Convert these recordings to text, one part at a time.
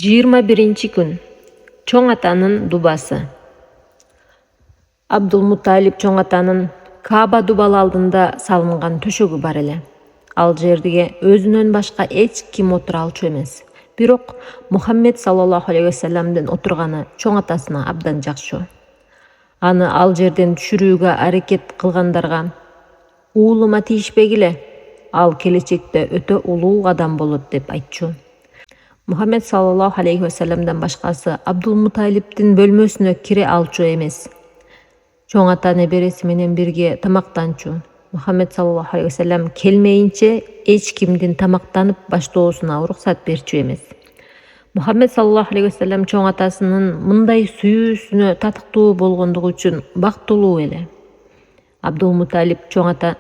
21 күн. Чоң атанын дубасы. Абдулмуталип чоң атанын Кааба дубалы алдында салынган төшөгү бар эле. Ал жерге өзүнөн башка эч ким отура алчу эмес. Бирок Мухаммед саллаллаху алейхи вассаламдын отурганы чоң атасына абдан жакчу. Аны ал жерден түшүрүүгө аракет кылгандарга уулума тийишпегиле, ал келечекте өтө улуу адам болот деп айтчу. Мухаммед саллаллаху алейхи вассаламдан башкасы Абдулмуталиптин бөлмөсүнө кире алчу эмес. Чоң ата небереси менен бирге тамактанчу. Мухаммед саллаллаху алейхи вассалам келмейинче эч кимдин тамактанып баштоосуна уруксат берчү эмес. Мухаммед саллаллаху алейхи вассалам чоң атасынын мындай сүйүүсүнө татыктуу болгондугу үчүн бактылуу эле. Абдулмуталип чоң ата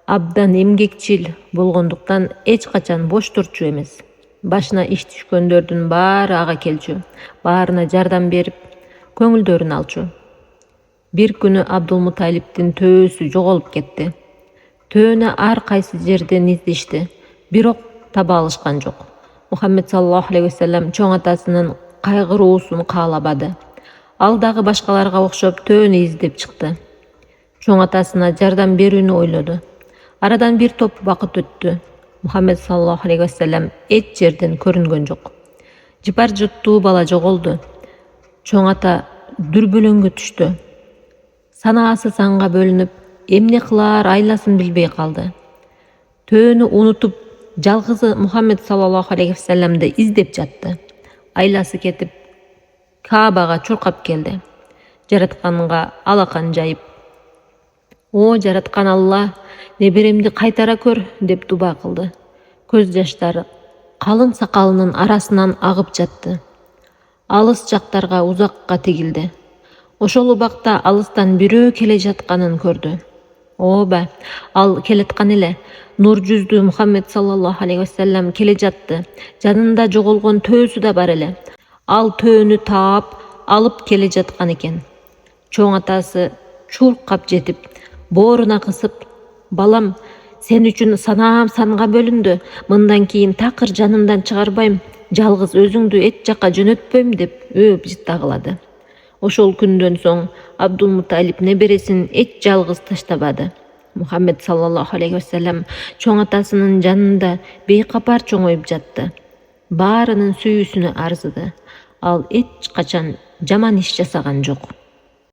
абдан эмгекчил болгондуктан эч качан бош турчу эмес. Башына иш түшкөндөрдүн баары ага келчү, баарына жардам берип, көңүлдөрүн алчу. Бир күнү Абдулмуталиптин төөсү жоголуп кетти. Төөнү ар кайсы жерден издешти, бирок таба алышкан жок. Мухаммед саллаллаху алейхи вассалам чоң атасынын кайгыруусун каалабады. Ал дагы башкаларга окшоп төөнү издеп чыкты. Чоң атасына жардам берүүнү ойлоду. Арадан бир топ убакыт өттү. Мухаммед саллаллаху алейхи вассалам эч жерден көрүнгөн жок. Жыпар жуттуу бала жоголду. Чоң ата дүрбөлөңгө түштү. Санаасы санга бөлүнүп, эмне кылаар айласын билбей калды. Төөнү унутуп, жалгызы Мухаммед саллаллаху алейхи вассаламды издеп жатты. Айласы кетип, Каабага чуркап келди. Жаратканга алакан жайып: "О жараткан Алла, неберемди кайтара көр" деп дуба кылды. Көз жаштары калың сакалынын арасынан агып жатты. Алыс жактарга узакка тигилди. Ошол убакта алыстан бирөө келе жатканын көрдү. Ооба, ал келаткан эле. Нур жүздүү Мухаммед саллаллаху алейхи вассалам келе жатты. Жанында жоголгон төөсү да бар эле. Ал төөнү таап, алып келе жаткан экен. Чоң атасы чуркап жетип, бооруна кысып: "Балам, сен үчүн санаам санга бөлүндү. Мындан кийин такыр жанымдан чыгарбайм. Жалгыз өзүңдү эч жакка жөнөтпөйм" деп өөп жыттагылады. Ошол күндөн соң Абдулмуталип небересин эч жалгыз таштабады. Мухаммед саллаллаху алейхи вассалам чоң атасынын жанында бейкапар чоңоюп жатты. Баарынын сүйүүсүнө арзыды. Ал эч качан жаман иш жасаган жок.